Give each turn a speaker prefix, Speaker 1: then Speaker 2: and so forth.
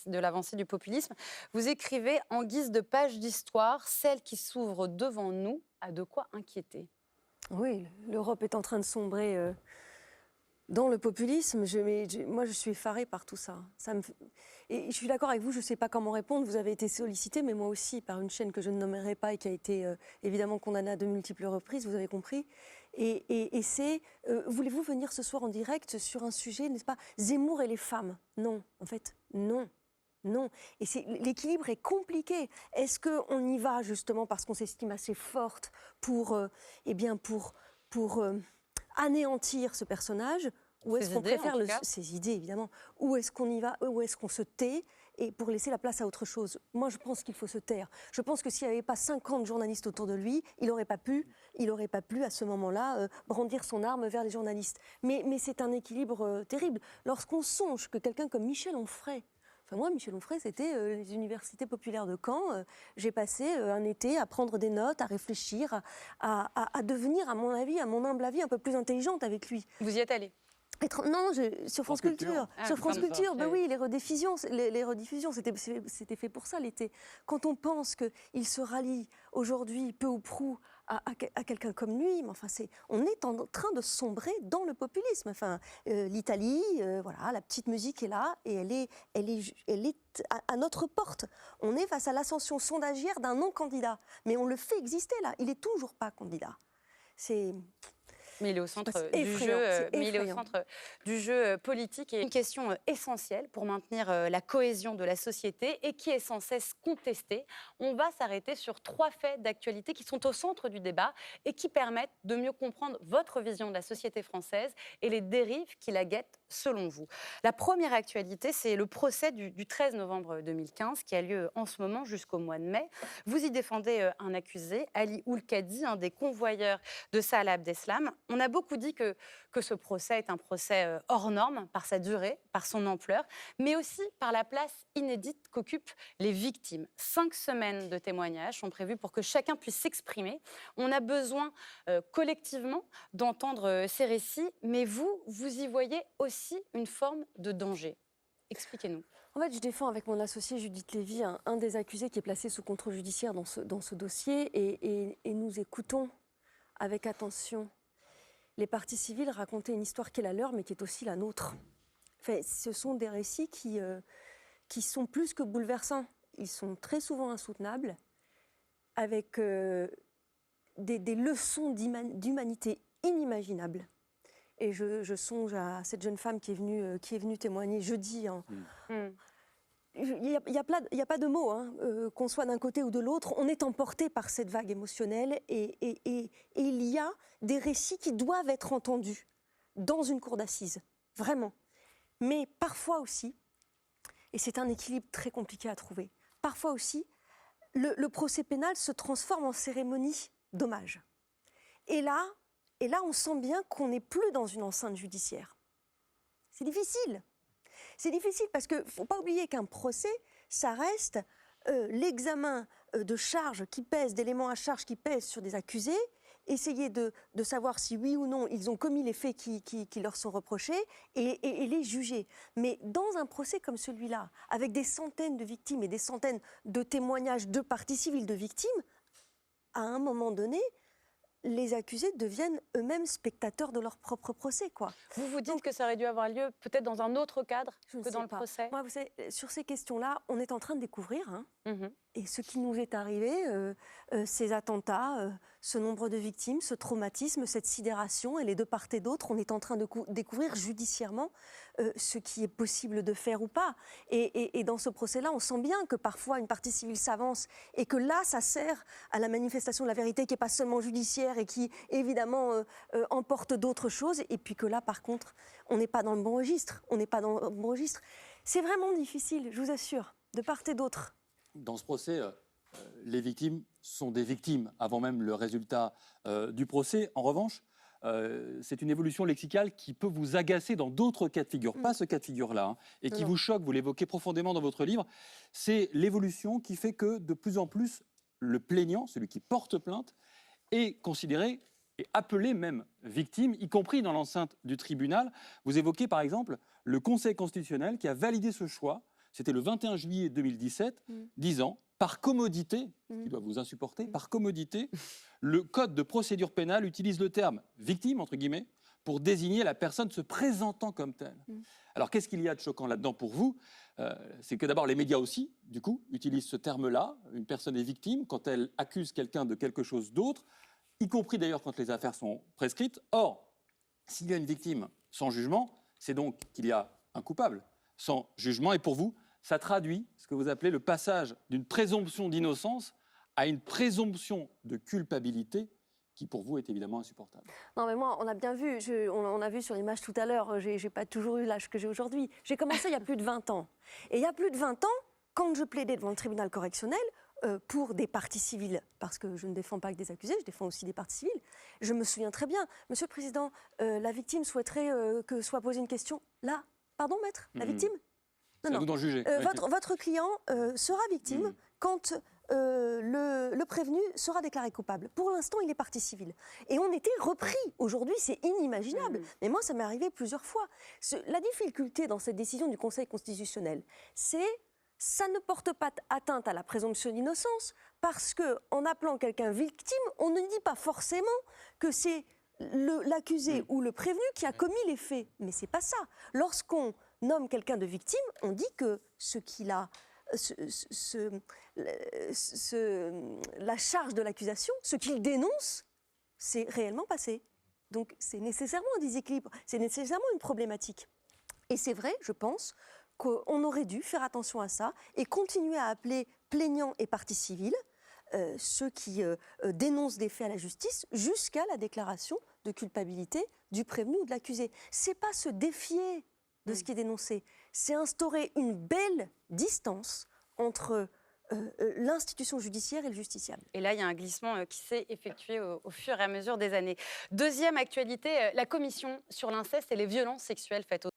Speaker 1: l'avancée du populisme. Vous écrivez en guise de page d'histoire, celle qui s'ouvre devant nous a de quoi inquiéter.
Speaker 2: Oui, l'Europe est en train de sombrer dans le populisme. Moi, je suis effarée par tout ça. Et je suis d'accord avec vous, je ne sais pas comment répondre. Vous avez été sollicité, mais moi aussi, par une chaîne que je ne nommerai pas et qui a été évidemment condamnée à de multiples reprises, vous avez compris. Et c'est, voulez-vous venir ce soir en direct sur un sujet, n'est-ce pas, Zemmour et les femmes? Non, en fait, non. Non. Et l'équilibre est compliqué. Est-ce qu'on y va justement parce qu'on s'estime assez forte pour anéantir ce personnage, ou est-ce qu'on préfère ses idées, évidemment, ou est-ce qu'on y va, ou est-ce qu'on se tait et pour laisser la place à autre chose? Moi, je pense qu'il faut se taire. Je pense que s'il n'y avait pas 50 journalistes autour de lui, il n'aurait pas pu à ce moment-là brandir son arme vers les journalistes. Mais c'est un équilibre terrible. Lorsqu'on songe que quelqu'un comme Michel Onfray, enfin moi, Michel Onfray, c'était les universités populaires de Caen. J'ai passé un été à prendre des notes, à réfléchir, à devenir, à mon avis, à mon humble avis, un peu plus intelligente avec lui.
Speaker 1: Vous y êtes allée?
Speaker 2: Non, sur France Culture. Sur France Culture, ben oui, les rediffusions, c'était fait pour ça l'été. Quand on pense qu'il se rallie aujourd'hui, peu ou prou, à quelqu'un comme lui, mais enfin, on est en train de sombrer dans le populisme. Enfin, l'Italie, voilà, la petite musique est là et elle est à notre porte. On est face à l'ascension sondagière d'un non-candidat, mais on le fait exister là. Il n'est toujours pas candidat.
Speaker 1: Mais il est au centre du jeu politique et une question essentielle pour maintenir la cohésion de la société et qui est sans cesse contestée. On va s'arrêter sur 3 faits d'actualité qui sont au centre du débat et qui permettent de mieux comprendre votre vision de la société française et les dérives qui la guettent selon vous. La première actualité, c'est le procès du 13 novembre 2015 qui a lieu en ce moment jusqu'au mois de mai. Vous y défendez un accusé, Ali Oulkadi, un des convoyeurs de Salah Abdeslam. On a beaucoup dit que ce procès est un procès hors norme par sa durée, par son ampleur, mais aussi par la place inédite qu'occupent les victimes. 5 semaines de témoignages sont prévues pour que chacun puisse s'exprimer. On a besoin collectivement d'entendre ces récits, mais vous y voyez aussi une forme de danger. Expliquez-nous.
Speaker 2: En fait, je défends avec mon associé Judith Lévy un des accusés qui est placé sous contrôle judiciaire dans ce dossier et nous écoutons avec attention les parties civiles raconter une histoire qui est la leur, mais qui est aussi la nôtre. Enfin, ce sont des récits qui sont plus que bouleversants. Ils sont très souvent insoutenables, avec des leçons d'humanité inimaginables. Et je songe à cette jeune femme qui est venue témoigner jeudi. Il n'y a pas de mots, qu'on soit d'un côté ou de l'autre. On est emporté par cette vague émotionnelle et il y a des récits qui doivent être entendus dans une cour d'assises, vraiment. Mais parfois aussi, et c'est un équilibre très compliqué à trouver, parfois aussi, le procès pénal se transforme en cérémonie d'hommage. Et là, on sent bien qu'on n'est plus dans une enceinte judiciaire. C'est difficile. C'est difficile parce qu'il ne faut pas oublier qu'un procès, ça reste l'examen de charges qui pèsent, d'éléments à charge qui pèsent sur des accusés, essayer de savoir si oui ou non ils ont commis les faits qui leur sont reprochés et les juger. Mais dans un procès comme celui-là, avec des centaines de victimes et des centaines de témoignages de parties civiles de victimes, à un moment donné, les accusés deviennent eux-mêmes spectateurs de leur propre procès, quoi.
Speaker 1: Vous dites que ça aurait dû avoir lieu peut-être dans un autre cadre que dans le procès?
Speaker 2: Moi, vous savez, sur ces questions-là, on est en train de découvrir. Et ce qui nous est arrivé, ces attentats, ce nombre de victimes, ce traumatisme, cette sidération, et les de part et d'autre, on est en train de découvrir judiciairement ce qui est possible de faire ou pas. Et dans ce procès-là, on sent bien que parfois une partie civile s'avance et que là, ça sert à la manifestation de la vérité qui n'est pas seulement judiciaire et qui, évidemment, emporte d'autres choses. Et puis que là, par contre, on n'est pas dans le bon registre. On n'est pas dans le bon registre. C'est vraiment difficile, je vous assure, de part et d'autre.
Speaker 3: Dans ce procès, les victimes sont des victimes avant même le résultat du procès. En revanche, c'est une évolution lexicale qui peut vous agacer dans d'autres cas de figure, pas ce cas de figure-là, et qui vous choque, vous l'évoquez profondément dans votre livre. C'est l'évolution qui fait que de plus en plus, le plaignant, celui qui porte plainte, est considéré et appelé même victime, y compris dans l'enceinte du tribunal. Vous évoquez par exemple le Conseil constitutionnel qui a validé ce choix. c'était le 21 juillet 2017, disant, par commodité, ce qui doit vous insupporter, par commodité, le Code de procédure pénale utilise le terme « victime », entre guillemets, pour désigner la personne se présentant comme telle. Alors, qu'est-ce qu'il y a de choquant là-dedans pour vous? C'est que d'abord, les médias aussi, du coup, utilisent ce terme-là. Une personne est victime quand elle accuse quelqu'un de quelque chose d'autre, y compris d'ailleurs quand les affaires sont prescrites. Or, s'il y a une victime sans jugement, c'est donc qu'il y a un coupable sans jugement. Et pour vous, ça traduit ce que vous appelez le passage d'une présomption d'innocence à une présomption de culpabilité qui pour vous est évidemment insupportable.
Speaker 2: Non mais moi, on a bien vu, on a vu sur l'image tout à l'heure, j'ai pas toujours eu l'âge que j'ai aujourd'hui. J'ai commencé il y a plus de 20 ans. Et il y a plus de 20 ans, quand je plaidais devant le tribunal correctionnel pour des parties civiles, parce que je ne défends pas que des accusés, je défends aussi des parties civiles, je me souviens très bien, Monsieur le Président, la victime souhaiterait que soit posée une question. Là, pardon maître, la victime?
Speaker 3: C'est à vous d'en juger.
Speaker 2: Votre client sera victime quand le prévenu sera déclaré coupable. Pour l'instant, il est partie civile. Et on était repris. Aujourd'hui, c'est inimaginable. Mais moi, ça m'est arrivé plusieurs fois. La difficulté dans cette décision du Conseil constitutionnel, c'est ça ne porte pas atteinte à la présomption d'innocence parce qu'en appelant quelqu'un victime, on ne dit pas forcément que c'est l'accusé ou le prévenu qui a commis les faits. Mais c'est pas ça. Lorsqu'on nomme quelqu'un de victime, on dit que ce qu'il a... la charge de l'accusation, ce qu'il dénonce, c'est réellement passé. Donc c'est nécessairement un déséquilibre, c'est nécessairement une problématique. Et c'est vrai, je pense, qu'on aurait dû faire attention à ça et continuer à appeler plaignants et parties civiles ceux qui dénoncent des faits à la justice jusqu'à la déclaration de culpabilité du prévenu ou de l'accusé. C'est pas se défier de ce qui est dénoncé, c'est instaurer une belle distance entre l'institution judiciaire et le justiciable.
Speaker 1: Et là, il y a un glissement qui s'est effectué au fur et à mesure des années. Deuxième actualité, la commission sur l'inceste et les violences sexuelles faites aux